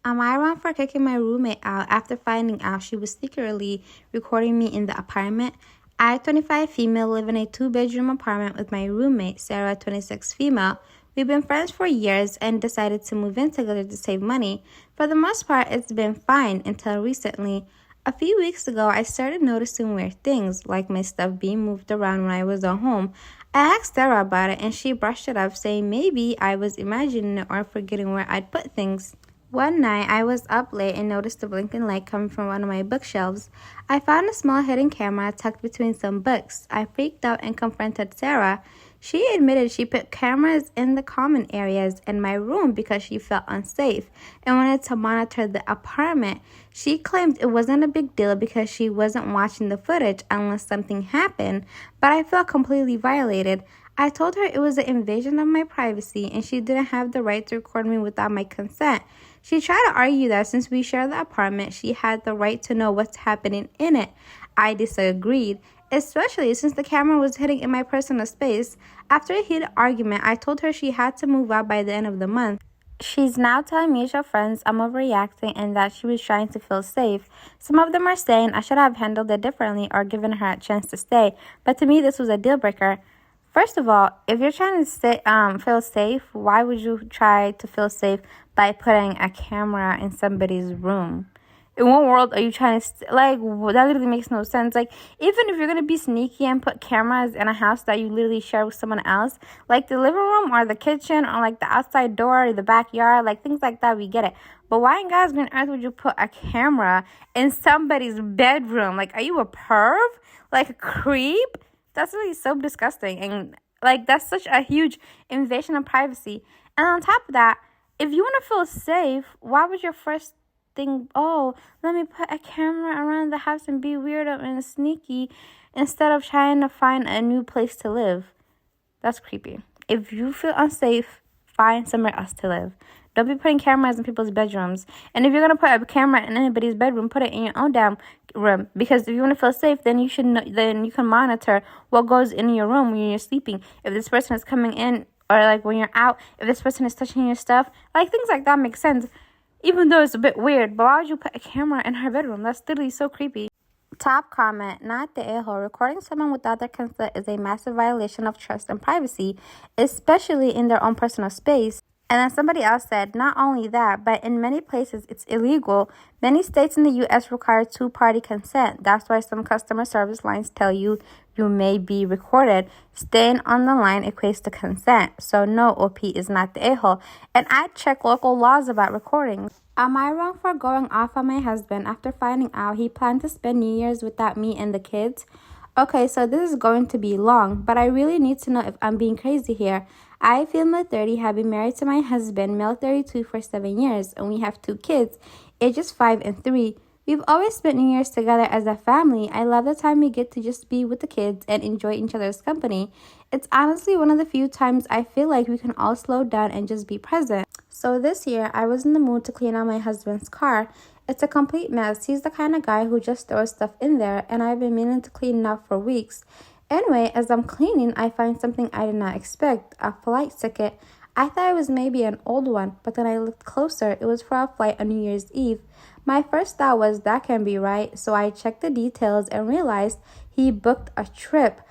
Am I wrong for kicking my roommate out after finding out she was secretly recording me in the apartment? I, 25 female, live in a 2-bedroom apartment with my roommate, Sarah, 26 female. We've been friends for years and decided to move in together to save money. For the most part, it's been fine until recently. A few weeks ago, I started noticing weird things, like my stuff being moved around when I was at home. I asked Sarah about it and she brushed it off, saying maybe I was imagining it or forgetting where I'd put things. One night, I was up late and noticed a blinking light coming from one of my bookshelves. I found a small hidden camera tucked between some books. I freaked out and confronted Sarah. She admitted she put cameras in the common areas in my room because she felt unsafe and wanted to monitor the apartment. She claimed it wasn't a big deal because she wasn't watching the footage unless something happened, but I felt completely violated. I told her it was an invasion of my privacy and she didn't have the right to record me without my consent. She tried to argue that since we share the apartment, she had the right to know what's happening in it. I disagreed, especially since the camera was hidden in my personal space. After a heated argument, I told her she had to move out by the end of the month. She's now telling mutual friends I'm overreacting and that she was trying to feel safe. Some of them are saying I should have handled it differently or given her a chance to stay, but to me this was a deal breaker. First of all, if you're trying to feel safe, why would you try to feel safe by putting a camera in somebody's room? In what world are you trying to, that literally makes no sense. Like, even if you're going to be sneaky and put cameras in a house that you literally share with someone else, like the living room or the kitchen or like the outside door or the backyard, like things like that, we get it. But why in God's green earth would you put a camera in somebody's bedroom? Like, are you a perv? Like a creep? That's really so disgusting. And that's such a huge invasion of privacy. And on top of that, if you want to feel safe, why would your first thing, let me put a camera around the house and be weirdo and sneaky instead of trying to find a new place to live? That's creepy. If you feel unsafe, find somewhere else to live. Don't be putting cameras in people's bedrooms. And if you're going to put a camera in anybody's bedroom, put it in your own damn room. Because if you want to feel safe, then you should then you can monitor what goes in your room when you're sleeping. If this person is coming in or like when you're out, if this person is touching your stuff, like things like that make sense. Even though it's a bit weird, but why would you put a camera in her bedroom? That's literally so creepy. Top comment, not the a-hole. Recording someone without their consent is a massive violation of trust and privacy, especially in their own personal space. And then somebody else said, not only that, but in many places it's illegal. Many states in the U.S. require 2-party consent. That's why some customer service lines tell you you may be recorded. Staying on the line equates to consent. So no, OP is not the a-hole. And I check local laws about recordings. Am I wrong for going off on my husband after finding out he planned to spend New Year's without me and the kids? Okay, so this is going to be long, but I really need to know if I'm being crazy here. I, female 30, have been married to my husband, male 32, for 7 years, and we have 2 kids, ages 5 and 3. We've always spent New Year's together as a family. I love the time we get to just be with the kids and enjoy each other's company. It's honestly one of the few times I feel like we can all slow down and just be present. So this year, I was in the mood to clean out my husband's car. It's a complete mess. He's the kind of guy who just throws stuff in there, and I've been meaning to clean it up for weeks. Anyway, as I'm cleaning, I find something I did not expect, a flight ticket. I thought it was maybe an old one, but then I looked closer. It was for a flight on New Year's Eve. My first thought was that can't be right, so I checked the details and realized he booked a trip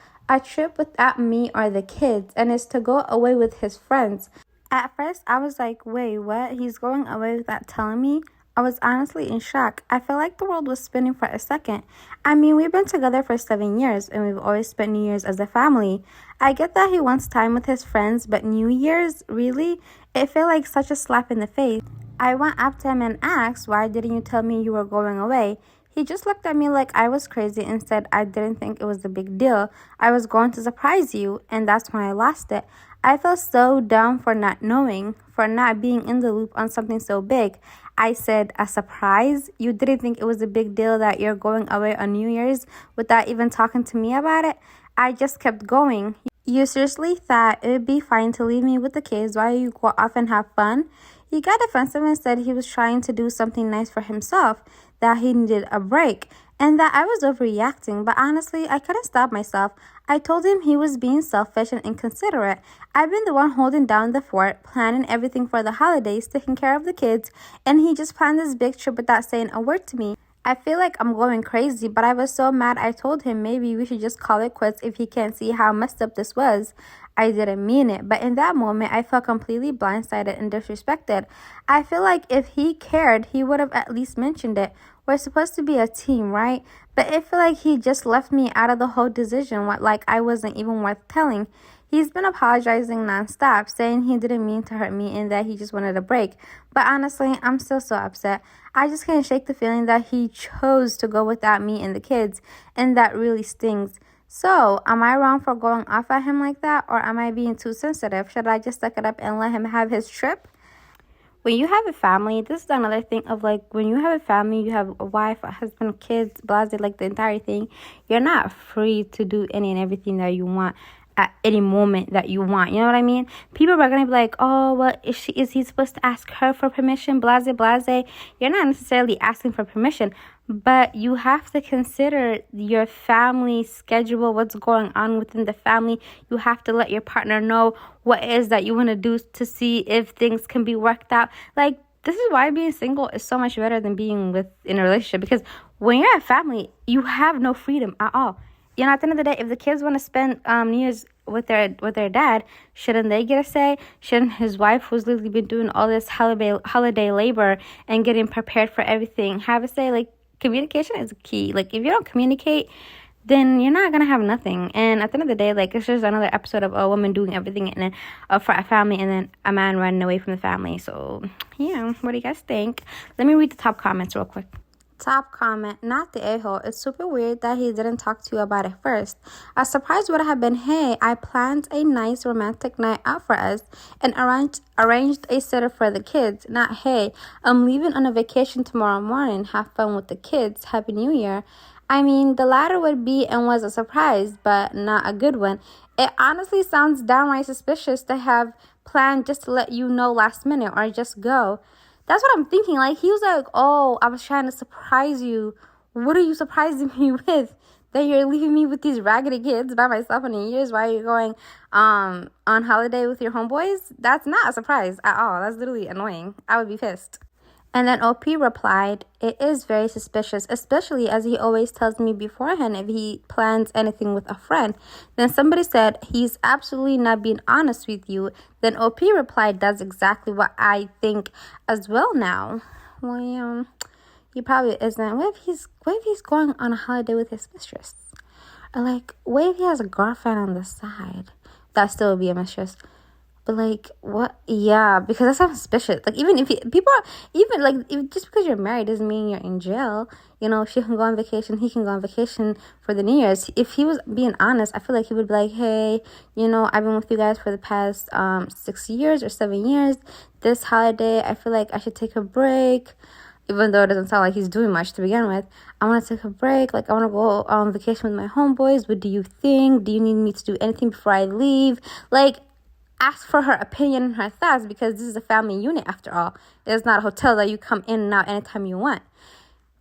without me or the kids, and it's to go away with his friends. At first, I was like, wait, what? He's going away without telling me? I was honestly in shock. I felt like the world was spinning for a second. I mean, we've been together for 7 years, and we've always spent New Year's as a family. I get that he wants time with his friends, but New Year's? Really? It felt like such a slap in the face. I went up to him and asked, why didn't you tell me you were going away? He just looked at me like I was crazy and said I didn't think it was a big deal. I was going to surprise you, and that's when I lost it. I felt so dumb for not knowing, for not being in the loop on something so big. I said, a surprise? You didn't think it was a big deal that you're going away on New Year's without even talking to me about it? I just kept going. You seriously thought it would be fine to leave me with the kids while you go off and have fun? He got defensive and said he was trying to do something nice for himself. that he needed a break and that I was overreacting, but honestly, I couldn't stop myself. I told him he was being selfish and inconsiderate. I've been the one holding down the fort, planning everything for the holidays, taking care of the kids, and he just planned this big trip without saying a word to me. I feel like I'm going crazy, but I was so mad I told him maybe we should just call it quits if he can't see how messed up this was. I didn't mean it, but in that moment, I felt completely blindsided and disrespected. I feel like if he cared, he would have at least mentioned it. We're supposed to be a team, right? But I feel like he just left me out of the whole decision, like I wasn't even worth telling. He's been apologizing nonstop, saying he didn't mean to hurt me and that he just wanted a break. But honestly, I'm still so upset. I just can't shake the feeling that he chose to go without me and the kids, and that really stings. So, am I wrong for going off at him like that, or am I being too sensitive? Should I just suck it up and let him have his trip? When you have a family, this is another thing of like when you have a family, you have a wife, a husband, kids, blah, like the entire thing, you're not free to do any and everything that you want at any moment that you want. You know what I mean? People are going to be like, oh, well, is he supposed to ask her for permission? Blase. You're not necessarily asking for permission, but you have to consider your family schedule, what's going on within the family. You have to let your partner know what it is that you want to do to see if things can be worked out. Like, this is why being single is so much better than being in a relationship, because when you're a family, you have no freedom at all. You know, at the end of the day, if the kids want to spend New Year's with their dad, shouldn't they get a say? Shouldn't his wife, who's literally been doing all this holiday labor and getting prepared for everything, have a say? Like, communication is key. Like, if you don't communicate, then you're not going to have nothing. And at the end of the day, like, it's just another episode of a woman doing everything and then for a family and then a man running away from the family. So, yeah, what do you guys think? Let me read the top comments real quick. Top comment, not the a-hole. It's super weird that he didn't talk to you about it first. A surprise would have been, hey, I planned a nice romantic night out for us and arranged a sitter for the kids. Not, hey, I'm leaving on a vacation tomorrow morning. Have fun with the kids. Happy New Year. I mean, the latter would be and was a surprise, but not a good one. It honestly sounds downright suspicious to have planned just to let you know last minute or just go. That's what I'm thinking. Like, he was like, oh, I was trying to surprise you. What are you surprising me with? That you're leaving me with these raggedy kids by myself on New Year's while you're going on holiday with your homeboys? That's not a surprise at all. That's literally annoying. I would be pissed. And then OP replied, it is very suspicious, especially as he always tells me beforehand if he plans anything with a friend. Then somebody said, he's absolutely not being honest with you. Then OP replied, that's exactly what I think as well now. Well, yeah, he probably isn't. What if he's going on a holiday with his mistress? Or like, what if he has a girlfriend on the side? That still would be a mistress. But like, what? Yeah, because that sounds suspicious. Like, even if just because you're married doesn't mean you're in jail. You know, she can go on vacation, he can go on vacation for the New Year's. If he was being honest, I feel like he would be like, hey, you know, I've been with you guys for the past 6 years or 7 years. This holiday, I feel like I should take a break. Even though it doesn't sound like he's doing much to begin with. I want to take a break. Like, I want to go on vacation with my homeboys. What do you think? Do you need me to do anything before I leave? Like, ask for her opinion and her thoughts, because this is a family unit after all. It's not a hotel that you come in and out anytime you want.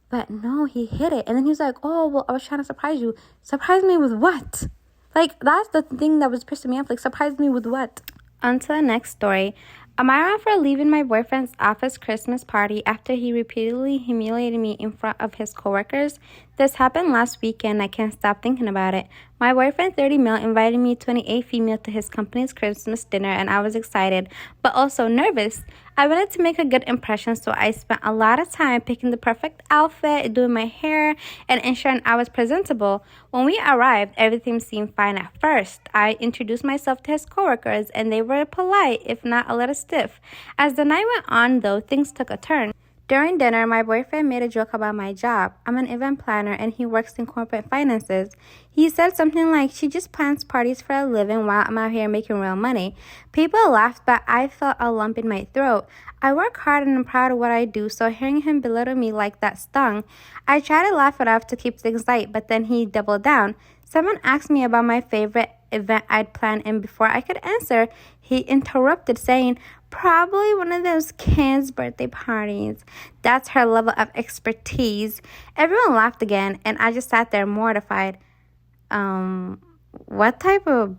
But no, he hid it. And then he was like, oh, well, I was trying to surprise you. Surprise me with what? Like, that's the thing that was pissing me off. Like, surprise me with what? On to the next story. Am I wrong for leaving my boyfriend's office Christmas party after he repeatedly humiliated me in front of his coworkers? This happened last weekend. I can't stop thinking about it. My boyfriend, 30 male, invited me, 28 female, to his company's Christmas dinner, and I was excited, but also nervous. I wanted to make a good impression, so I spent a lot of time picking the perfect outfit, doing my hair, and ensuring I was presentable. When we arrived, everything seemed fine at first. I introduced myself to his coworkers, and they were polite, if not a little stiff. As the night went on, though, things took a turn. During dinner, my boyfriend made a joke about my job. I'm an event planner and he works in corporate finances. He said something like, she just plans parties for a living while I'm out here making real money. People laughed, but I felt a lump in my throat. I work hard and I'm proud of what I do, so hearing him belittle me like that stung. I tried to laugh it off to keep things light, but then he doubled down. Someone asked me about my favorite event I'd planned, and before I could answer, he interrupted saying, probably one of those kids' birthday parties. That's her level of expertise. Everyone laughed again, and I just sat there mortified. What type of...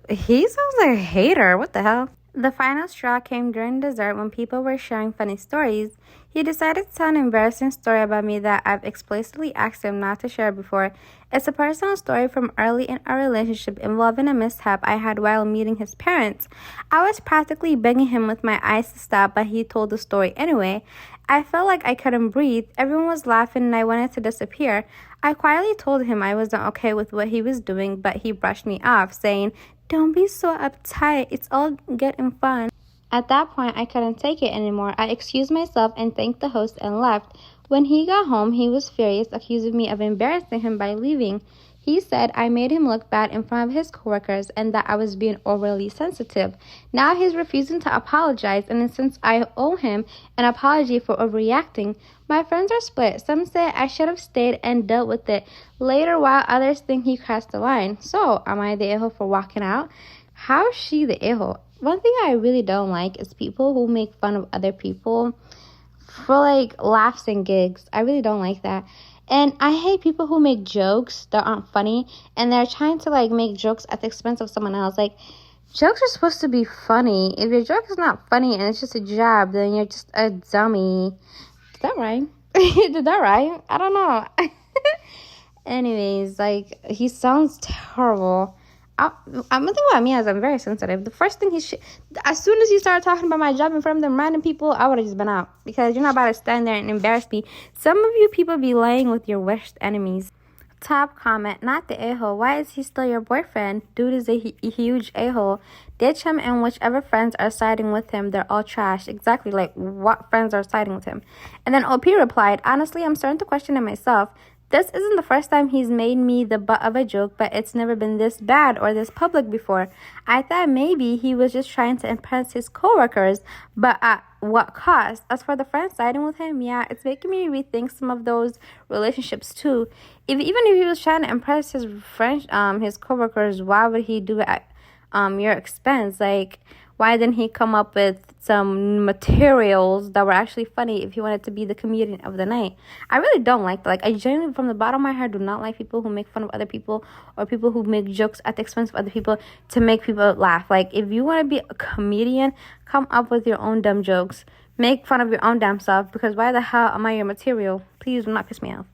He sounds like a hater. What the hell? The final straw came during dessert when people were sharing funny stories. He decided to tell an embarrassing story about me that I've explicitly asked him not to share before. It's a personal story from early in our relationship involving a mishap I had while meeting his parents. I was practically begging him with my eyes to stop, but he told the story anyway. I felt like I couldn't breathe. Everyone was laughing and I wanted to disappear. I quietly told him I wasn't okay with what he was doing, but he brushed me off, saying, don't be so uptight. It's all good and fun. At that point, I couldn't take it anymore. I excused myself and thanked the host and left. When he got home, he was furious, accusing me of embarrassing him by leaving. He said I made him look bad in front of his coworkers and that I was being overly sensitive. Now he's refusing to apologize, and since I owe him an apology for overreacting, my friends are split. Some say I should have stayed and dealt with it later, while others think he crossed the line. So, am I the a-hole for walking out? How is she the a-hole? One thing I really don't like is people who make fun of other people for like laughs and gigs. I really don't like that. And I hate people who make jokes that aren't funny and they're trying to like make jokes at the expense of someone else. Like, jokes are supposed to be funny. If your joke is not funny and it's just a jab, then you're just a dummy. Is that right? Did that right? I don't know. Anyways, like, he sounds terrible. I'm the thing about me is I'm very sensitive. The first thing as soon as he started talking about my job in front of them random people, I would have just been out, because you're not about to stand there and embarrass me. Some of you people be laying with your worst enemies. Top comment, not the a-hole. Why is he still your boyfriend? Dude is a huge a-hole. Ditch him, and whichever friends are siding with him, they're all trash. Exactly, like, what friends are siding with him? And then OP replied, honestly, I'm starting to question it myself. This isn't the first time he's made me the butt of a joke, but it's never been this bad or this public before. I thought maybe he was just trying to impress his coworkers, but at what cost? As for the friends siding with him, yeah, it's making me rethink some of those relationships too. Even if he was trying to impress his friends, his coworkers, why would he do it at your expense? Like, why didn't he come up with some materials that were actually funny if he wanted to be the comedian of the night? I really don't like that. Like, I genuinely, from the bottom of my heart, do not like people who make fun of other people or people who make jokes at the expense of other people to make people laugh. Like, if you want to be a comedian, come up with your own dumb jokes. Make fun of your own damn self, because why the hell am I your material? Please do not piss me off.